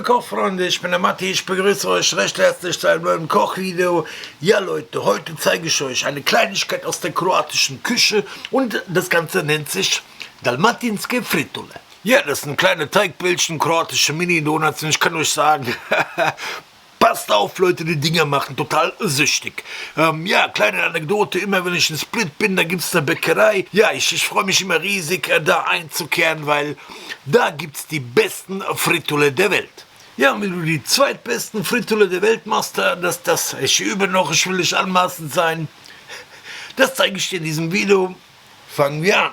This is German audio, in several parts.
Kochfreunde, ich bin der Matti, ich begrüße euch recht herzlich zu einem neuen Kochvideo. Ja Leute, heute zeige ich euch eine Kleinigkeit aus der kroatischen Küche und das Ganze nennt sich Dalmatinske Fritule. Ja, das sind kleine Teigbällchen, kroatische Mini-Donuts und ich kann euch sagen, passt auf Leute, die Dinger machen total süchtig. Ja, kleine Anekdote, immer wenn ich in Split bin, da gibt es eine Bäckerei. Ja, ich freue mich immer riesig, da einzukehren, weil da gibt es die besten Fritule der Welt. Ja, und wenn du die zweitbesten Fritule der Welt machst, ich übe noch, ich will nicht anmaßend sein. Das zeige ich dir in diesem Video. Fangen wir an.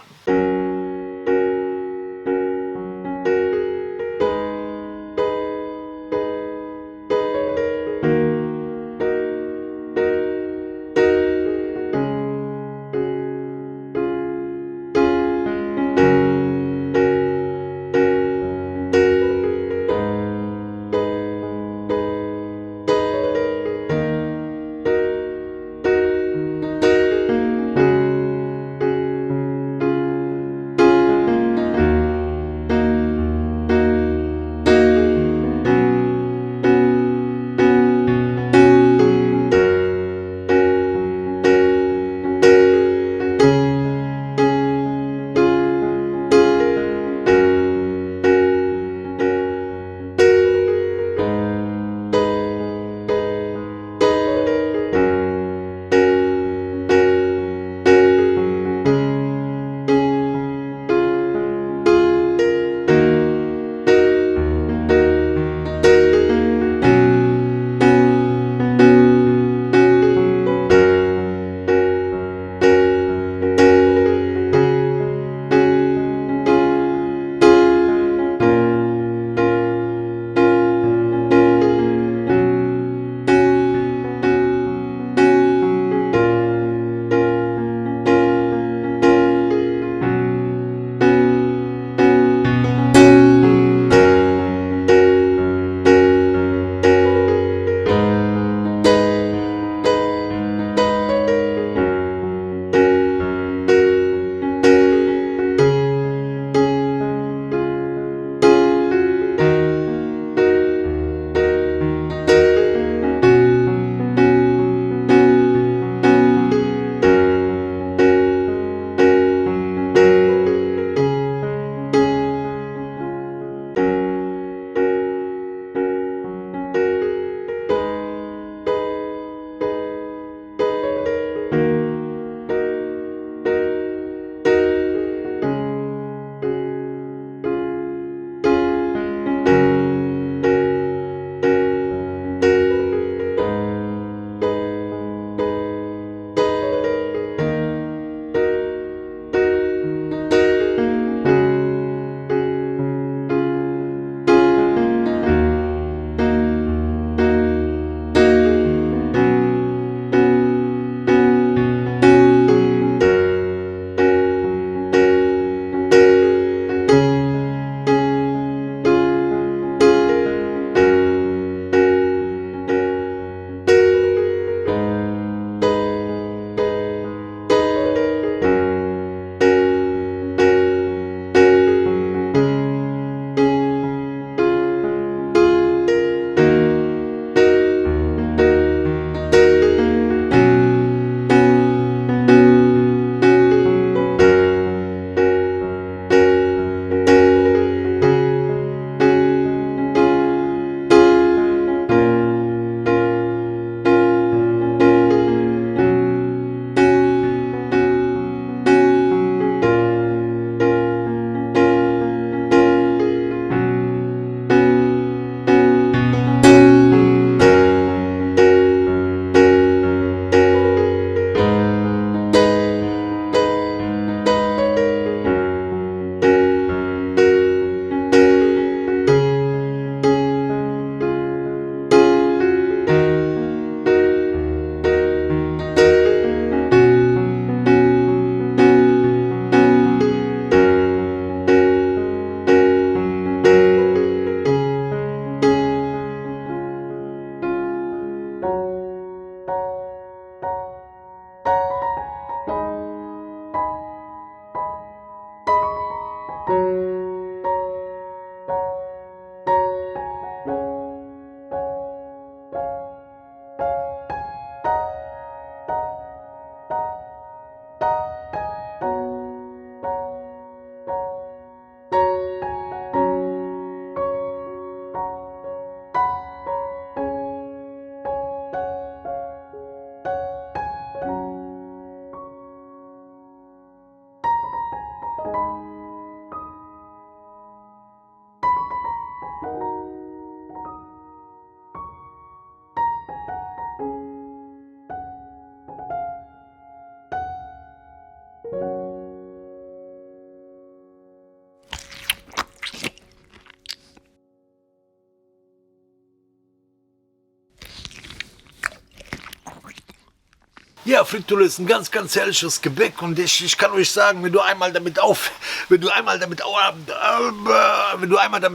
Ja, Frittule ist ein ganz herrliches Gebäck und ich kann euch sagen, wenn du einmal damit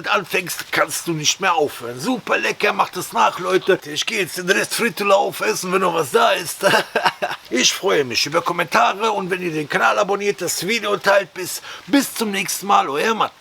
anfängst, kannst du nicht mehr aufhören. Super lecker, macht es nach, Leute. Ich gehe jetzt den Rest Frittule aufessen, wenn noch was da ist. Ich freue mich über Kommentare und wenn ihr den Kanal abonniert, das Video teilt. Bis zum nächsten Mal, euer Matti.